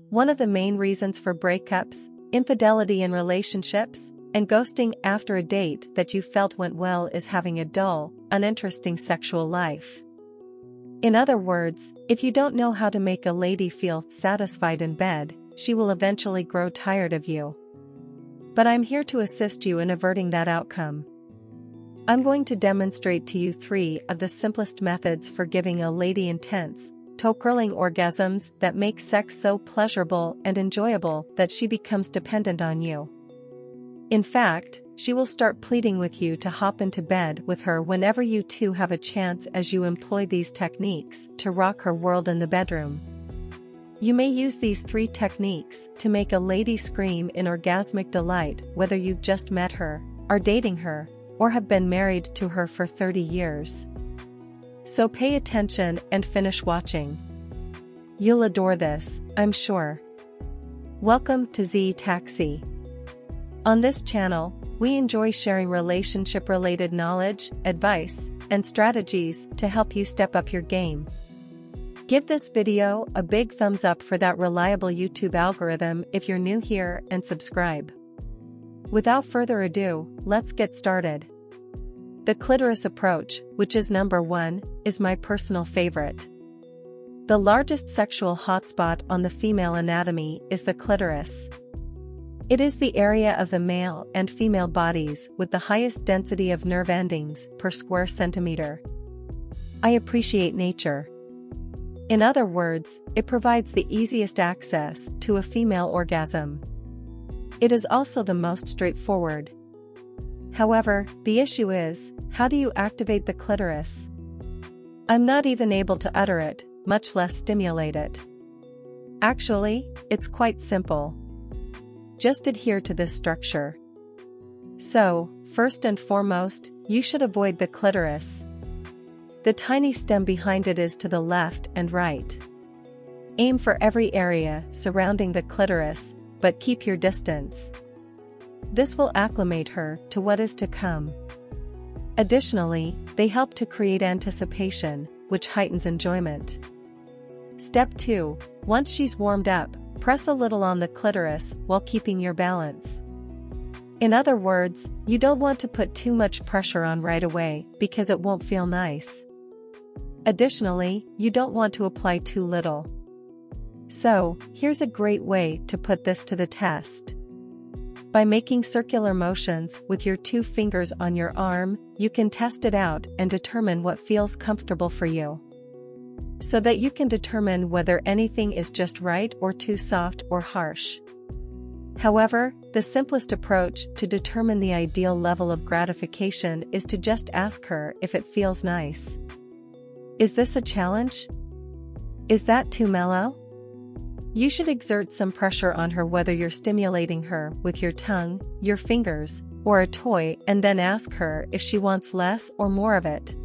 One of the main reasons for breakups, infidelity in relationships, and ghosting after a date that you felt went well is having a dull, uninteresting sexual life. In other words, if you don't know how to make a lady feel satisfied in bed, she will eventually grow tired of you. But I'm here to assist you in averting that outcome. I'm going to demonstrate to you 3 of the simplest methods for giving a lady intense, toe-curling orgasms that make sex so pleasurable and enjoyable that she becomes dependent on you. In fact, she will start pleading with you to hop into bed with her whenever you two have a chance, as you employ these techniques to rock her world in the bedroom. You may use these 3 techniques to make a lady scream in orgasmic delight, whether you've just met her, are dating her, or have been married to her for 30 years. So pay attention and finish watching. You'll adore this, I'm sure. Welcome to Z Taxi. On this channel, we enjoy sharing relationship-related knowledge, advice, and strategies to help you step up your game. Give this video a big thumbs up for that reliable YouTube algorithm if you're new here, and subscribe. Without further ado, let's get started. The clitoris approach, which is number 1, is my personal favorite. The largest sexual hotspot on the female anatomy is the clitoris. It is the area of the male and female bodies with the highest density of nerve endings per square centimeter. I appreciate nature. In other words, it provides the easiest access to a female orgasm. It is also the most straightforward. However, the issue is, how do you activate the clitoris? I'm not even able to utter it, much less stimulate it. Actually, it's quite simple. Just adhere to this structure. So, first and foremost, you should avoid the clitoris. The tiny stem behind it is to the left and right. Aim for every area surrounding the clitoris, but keep your distance. This will acclimate her to what is to come. Additionally, they help to create anticipation, which heightens enjoyment. Step 2. Once she's warmed up, press a little on the clitoris while keeping your balance. In other words, you don't want to put too much pressure on right away because it won't feel nice. Additionally, you don't want to apply too little. So, here's a great way to put this to the test. By making circular motions with your 2 fingers on your arm, you can test it out and determine what feels comfortable for you, so that you can determine whether anything is just right or too soft or harsh. However, the simplest approach to determine the ideal level of gratification is to just ask her if it feels nice. Is this a challenge? Is that too mellow? You should exert some pressure on her, whether you're stimulating her with your tongue, your fingers, or a toy, and then ask her if she wants less or more of it.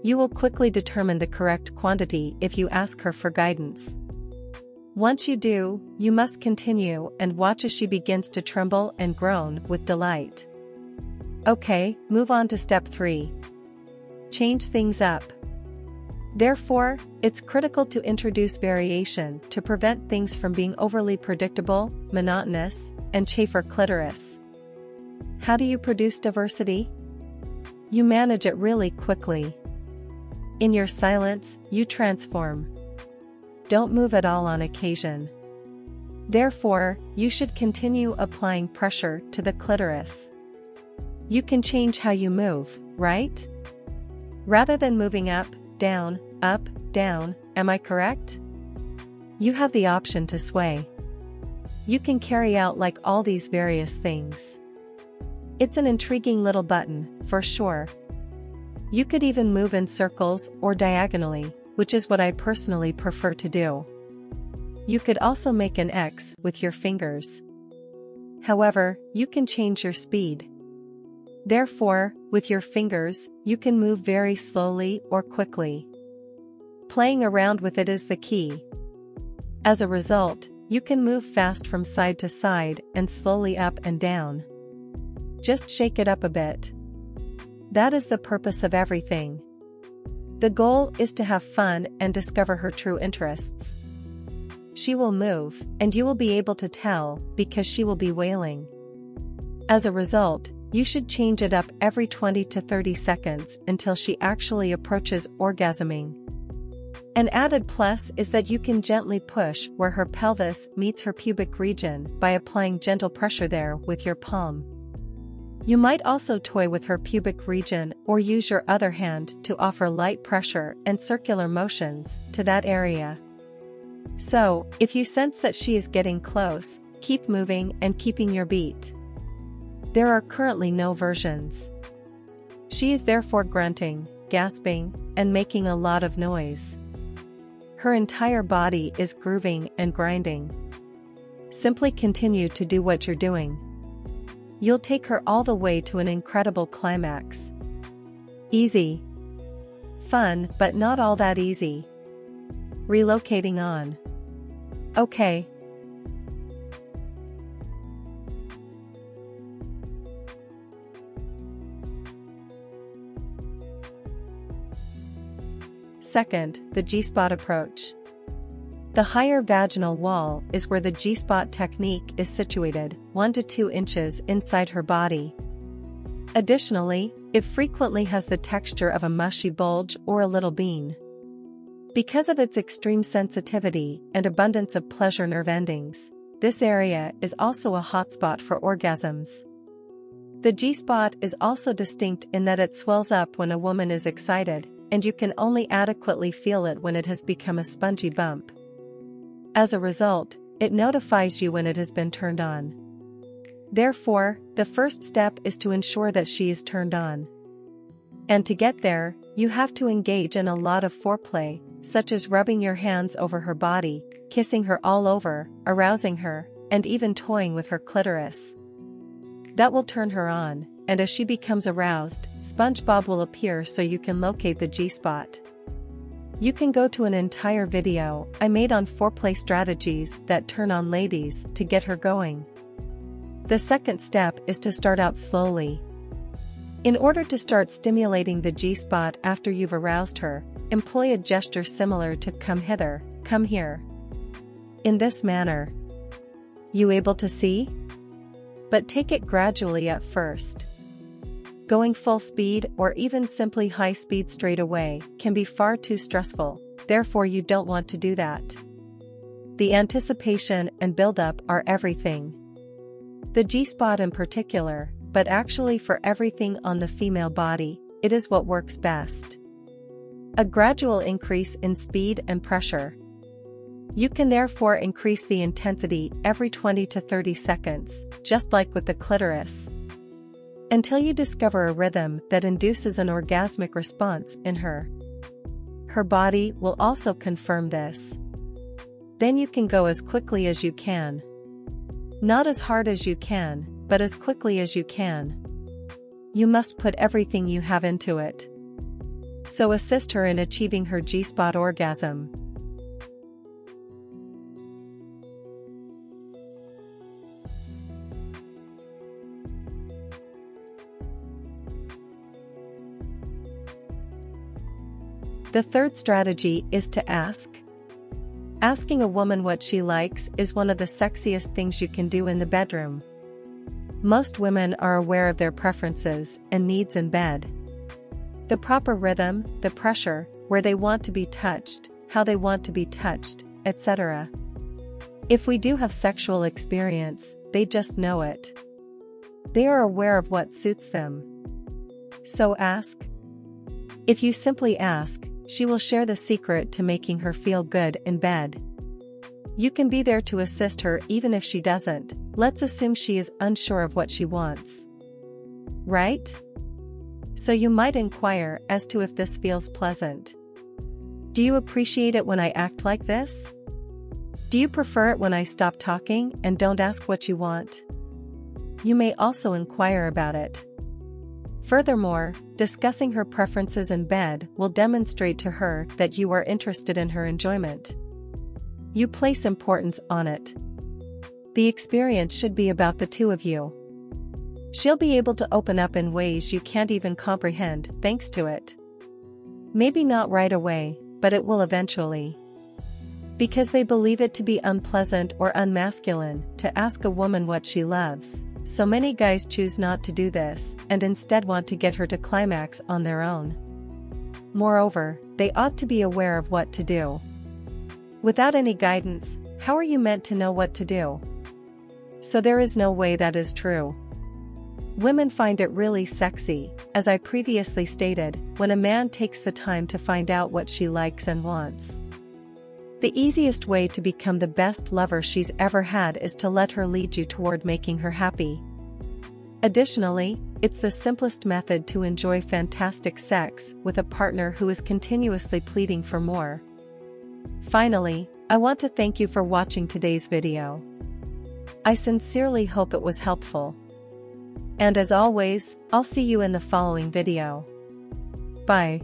You will quickly determine the correct quantity if you ask her for guidance. Once you do, you must continue and watch as she begins to tremble and groan with delight. Okay, move on to step 3. Change things up. Therefore, it's critical to introduce variation to prevent things from being overly predictable, monotonous, and chafe her clitoris. How do you produce diversity? You manage it really quickly. In your silence, you transform. Don't move at all on occasion. Therefore, you should continue applying pressure to the clitoris. You can change how you move, right? Rather than moving up, down, am I correct? You have the option to sway. You can carry out like all these various things. It's an intriguing little button, for sure. You could even move in circles or diagonally, which is what I personally prefer to do. You could also make an X with your fingers. However, you can change your speed. Therefore, with your fingers, you can move very slowly or quickly. Playing around with it is the key. As a result, you can move fast from side to side and slowly up and down. Just shake it up a bit. That is the purpose of everything. The goal is to have fun and discover her true interests. she will move, and you will be able to tell because she will be wailing. As a result, you should change it up every 20 to 30 seconds until she actually approaches orgasming. An added plus is that you can gently push where her pelvis meets her pubic region by applying gentle pressure there with your palm. You might also toy with her pubic region or use your other hand to offer light pressure and circular motions to that area. So, if you sense that she is getting close, keep moving and keeping your beat. There are currently no versions. She is therefore grunting, gasping, and making a lot of noise. Her entire body is grooving and grinding. Simply continue to do what you're doing. You'll take her all the way to an incredible climax. Easy. Fun, but not all that easy. Relocating on. Okay. Second, the G-spot approach. The higher vaginal wall is where the G-spot technique is situated, 1 to 2 inches inside her body. Additionally, it frequently has the texture of a mushy bulge or a little bean. Because of its extreme sensitivity and abundance of pleasure nerve endings, this area is also a hotspot for orgasms. The G-spot is also distinct in that it swells up when a woman is excited, and you can only adequately feel it when it has become a spongy bump. As a result, it notifies you when it has been turned on. Therefore, the first step is to ensure that she is turned on. And to get there, you have to engage in a lot of foreplay, such as rubbing your hands over her body, kissing her all over, arousing her, and even toying with her clitoris. That will turn her on, and as she becomes aroused, SpongeBob will appear so you can locate the G-spot. You can go to an entire video I made on foreplay strategies that turn on ladies to get her going. The second step is to start out slowly. In order to start stimulating the G-spot after you've aroused her, employ a gesture similar to "come hither, come here." In this manner. You able to see? But take it gradually at first. Going full speed or even simply high speed straight away can be far too stressful, therefore you don't want to do that. The anticipation and build-up are everything. The G-spot in particular, but actually for everything on the female body, it is what works best. A gradual increase in speed and pressure. You can therefore increase the intensity every 20 to 30 seconds, just like with the clitoris. Until you discover a rhythm that induces an orgasmic response in her. Her body will also confirm this. Then you can go as quickly as you can. Not as hard as you can, but as quickly as you can. You must put everything you have into it. So assist her in achieving her G-spot orgasm. The third strategy is to ask. Asking a woman what she likes is one of the sexiest things you can do in the bedroom. Most women are aware of their preferences and needs in bed. The proper rhythm, the pressure, where they want to be touched, how they want to be touched, etc. If we do have sexual experience, they just know it. They are aware of what suits them. So ask. If you simply ask, she will share the secret to making her feel good in bed. You can be there to assist her even if she doesn't. Let's assume she is unsure of what she wants. Right? So you might inquire as to if this feels pleasant. Do you appreciate it when I act like this? Do you prefer it when I stop talking and don't ask what you want? You may also inquire about it. Furthermore, discussing her preferences in bed will demonstrate to her that you are interested in her enjoyment. You place importance on it. The experience should be about the two of you. She'll be able to open up in ways you can't even comprehend thanks to it. Maybe not right away, but it will eventually. Because they believe it to be unpleasant or unmasculine to ask a woman what she loves, so many guys choose not to do this and instead want to get her to climax on their own. Moreover, they ought to be aware of what to do. Without any guidance, how are you meant to know what to do? So there is no way that is true. Women find it really sexy, as I previously stated, when a man takes the time to find out what she likes and wants. The easiest way to become the best lover she's ever had is to let her lead you toward making her happy. Additionally, it's the simplest method to enjoy fantastic sex with a partner who is continuously pleading for more. Finally, I want to thank you for watching today's video. I sincerely hope it was helpful. And as always, I'll see you in the following video. Bye.